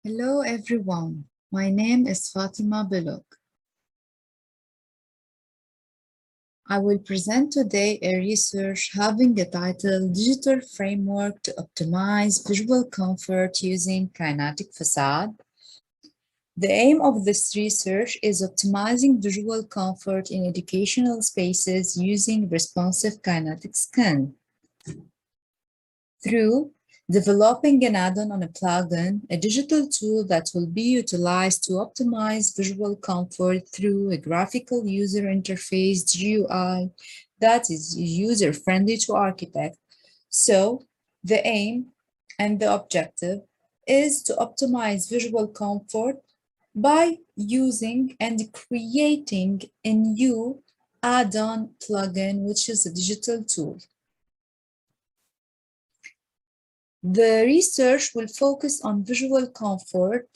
Hello everyone, my name is Fatima Belok. I will present today a research having a title Digital Framework to Optimize Visual Comfort Using Kinetic Facade. The aim of this research is optimizing visual comfort in educational spaces using responsive kinetic scan. Through developing an add-on on a plugin, a digital tool that will be utilized to optimize visual comfort through a graphical user interface GUI that is user-friendly to architect. So the aim and the objective is to optimize visual comfort by using and creating a new add-on plugin, which is a digital tool. The research will focus on visual comfort.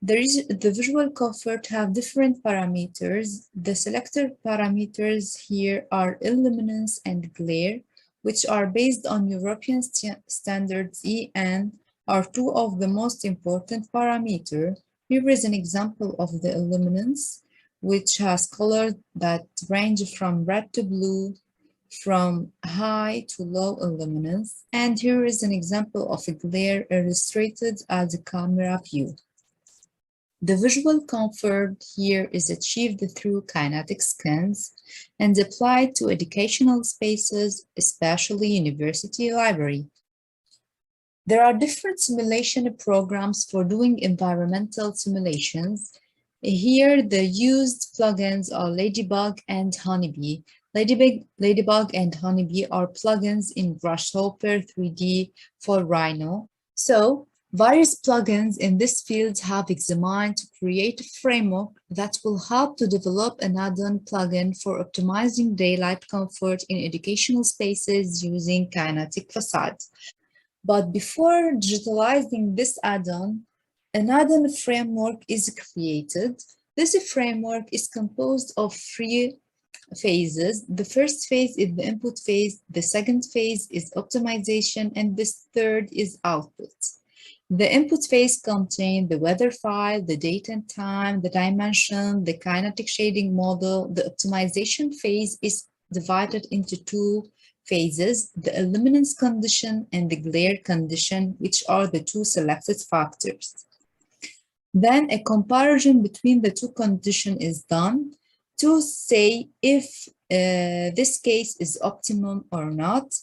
The visual comfort have different parameters. The selected parameters here are illuminance and glare, which are based on European standards EN, are two of the most important parameters. Here is an example of the illuminance, which has colors that range from red to blue, from high to low illuminance, and here is an example of a glare illustrated as a camera view. The visual comfort here is achieved through kinetic scans and applied to educational spaces, especially university library. There are different simulation programs for doing environmental simulations. Here, the used plugins are Ladybug and Honeybee. Ladybug and Honeybee are plugins in Grasshopper 3D for Rhino. So, various plugins in this field have examined to create a framework that will help to develop an add-on plugin for optimizing daylight comfort in educational spaces using kinetic facades. But before digitalizing this add-on, an add-on framework is created. This framework is composed of three phases. The first phase is the input phase, the second phase is optimization, and this third is output. The input phase contains the weather file, the date and time, the dimension, the kinetic shading model. The optimization phase is divided into two phases, the illuminance condition and the glare condition, which are the two selected factors. Then a comparison between the two conditions is done to say if this case is optimum or not.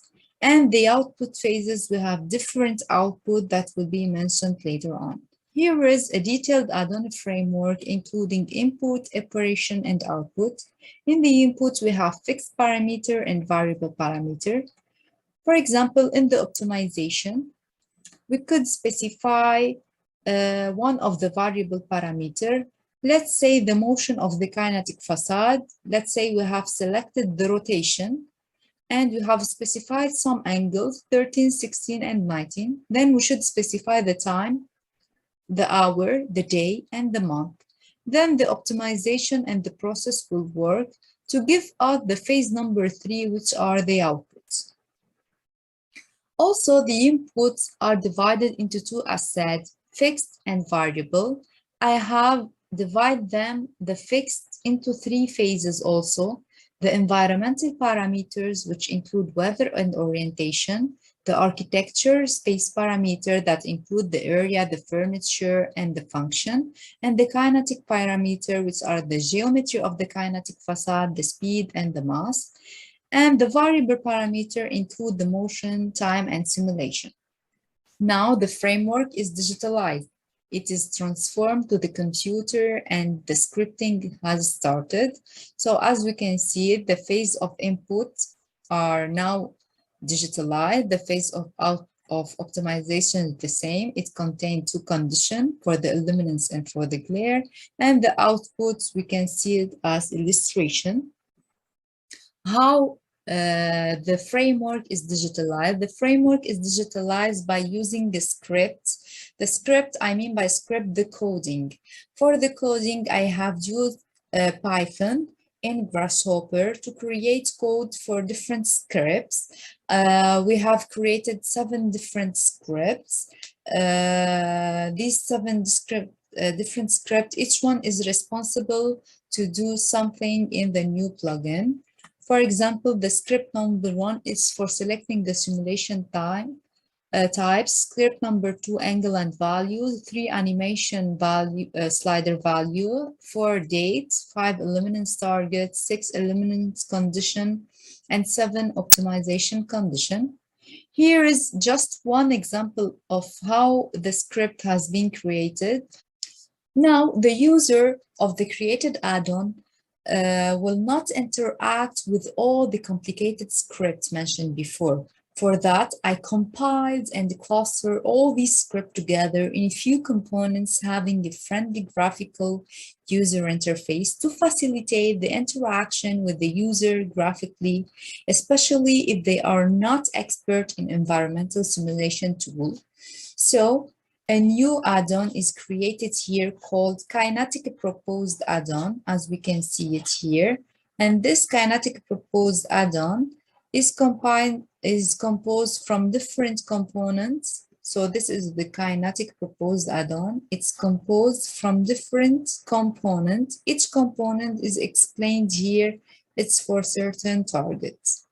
And the output phases, we have different output that will be mentioned later on. Here is a detailed add-on framework, including input, operation, and output. In the input, we have fixed parameter and variable parameter. For example, in the optimization, we could specify one of the variable parameter. Let's say the motion of the kinetic facade. Let's say we have selected the rotation, and we have specified some angles, 13, 16, and 19. Then we should specify the time, the hour, the day, and the month. Then the optimization and the process will work to give out the phase number 3, which are the outputs. Also, the inputs are divided into two assets, fixed and variable. I have divided them, the fixed, into three phases also. The environmental parameters, which include weather and orientation, the architecture space parameter that include the area, the furniture, and the function, and the kinetic parameter, which are the geometry of the kinetic facade, the speed, and the mass. And the variable parameter include the motion, time, and simulation. Now the framework is digitalized. It is transformed to the computer and the scripting has started. So as we can see, the phase of input are now digitalized. The phase of optimization is the same. It contains two conditions for the illuminance and for the glare. And the outputs, we can see it as illustration. How the framework is digitalized. The framework is digitalized by using the script. The script, I mean by script, the coding. For the coding, I have used Python in Grasshopper to create code for different scripts. We have created 7 different scripts. these seven different scripts, each one is responsible to do something in the new plugin. For example, the script number 1 is for selecting the simulation types. Script number 2, angle and value. 3, animation value, slider value. 4, dates. 5, illuminance target. 6, illuminance condition. And 7, optimization condition. Here is just one example of how the script has been created. Now, the user of the created add-on will not interact with all the complicated scripts mentioned before. For that, I compiled and clustered all these scripts together in a few components having a friendly graphical user interface to facilitate the interaction with the user graphically, especially if they are not expert in environmental simulation tool. So, a new add-on is created here called Kinetic Proposed Add-on, as we can see it here. And this Kinetic Proposed Add-on is composed from different components. So this is the Kinetic Proposed Add-on. It's composed from different components. Each component is explained here. It's for certain targets.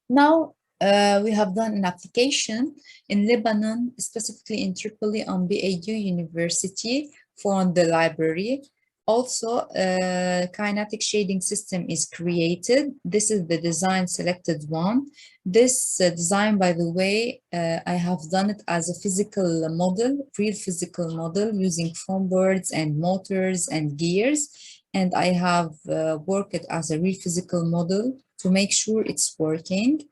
Now, we have done an application in Lebanon, specifically in Tripoli on BAU University for the library. Also, a kinetic shading system is created. This is the design selected one. This design, by the way, I have done it as a physical model, real physical model using foam boards and motors and gears. And I have worked it as a real physical model to make sure it's working.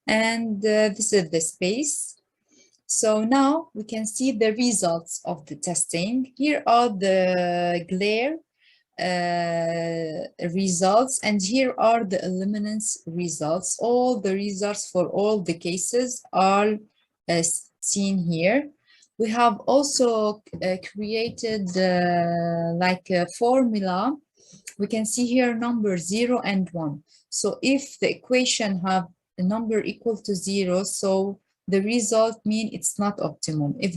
And this is the space. So now we can see the results of the testing. Here are the glare results, and here are the illuminance results. All the results for all the cases are seen here. We have also created like a formula. We can see here number 0 and 1. So if the equation have a number equal to 0, so the result mean it's not optimum. If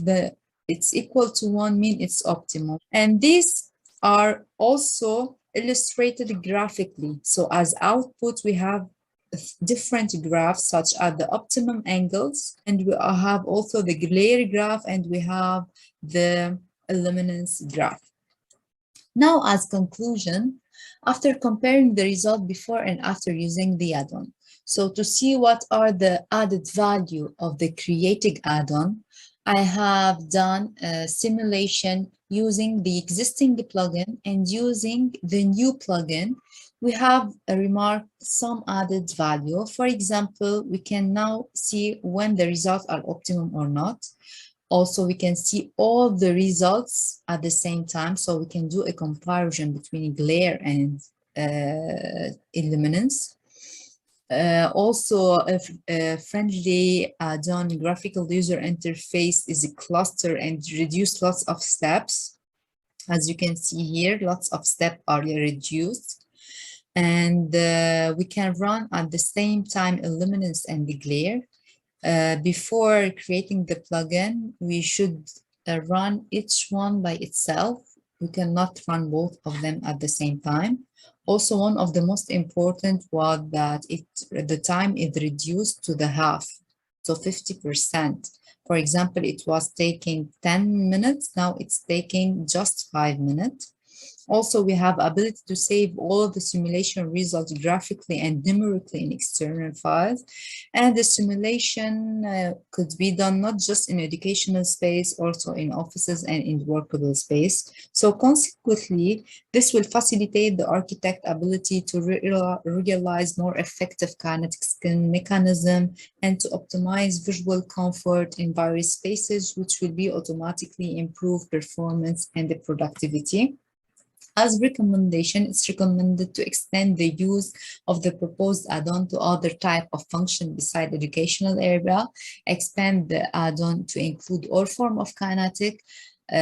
it's equal to 1, mean it's optimum. And these are also illustrated graphically. So as output, we have different graphs such as the optimum angles, and we have also the glare graph, and we have the illuminance graph. Now, as conclusion, after comparing the result before and after using the add-on, so to see what are the added value of the creating add-on, I have done a simulation using the existing plugin and using the new plugin. We have remarked some added value. For example, we can now see when the results are optimum or not. Also, we can see all the results at the same time, so we can do a comparison between glare and illuminance. Also, a friendly add-on graphical user interface is a cluster and reduce lots of steps. As you can see here, lots of steps are reduced. And we can run at the same time illuminance and the glare. Before creating the plugin, we should run each one by itself. We cannot run both of them at the same time. Also, one of the most important was that the time is reduced to the half, so 50%. For example, it was taking 10 minutes, now it's taking just 5 minutes. Also, we have ability to save all of the simulation results graphically and numerically in external files. And the simulation could be done not just in educational space, also in offices and in workable space. So consequently, this will facilitate the architect ability to realize more effective kinetic skin mechanism and to optimize visual comfort in various spaces, which will be automatically improve performance and the productivity. As recommendation, it's recommended to extend the use of the proposed add-on to other type of function beside educational area, expand the add-on to include all form of kinetic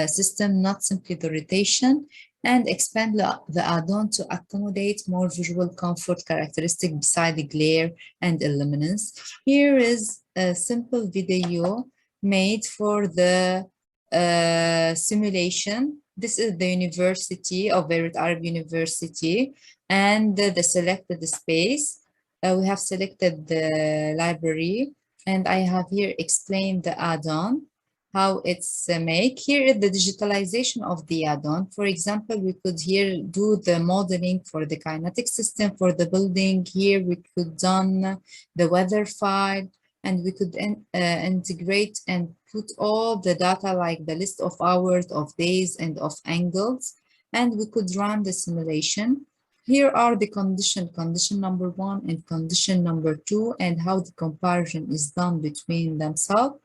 system, not simply the rotation, and expand the add-on to accommodate more visual comfort characteristic beside the glare and illuminance. Here is a simple video made for the simulation. This is the University of Beirut Arab University and the selected space. We have selected the library, and I have here explained the add-on, how it's made. Here is the digitalization of the add-on. For example, we could here do the modeling for the kinetic system for the building. Here we could done the weather file, and we could integrate and put all the data like the list of hours, of days, and of angles, and we could run the simulation. Here are the condition number 1 and condition number 2, and how the comparison is done between themselves.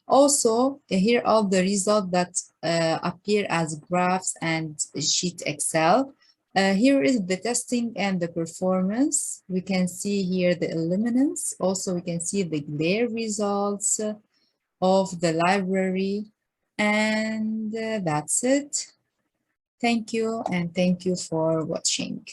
Also, here are the results that appear as graphs and sheet Excel. Here is the testing and the performance. We can see here the illuminance. Also, we can see the glare results of the library. And that's it. Thank you, and thank you for watching.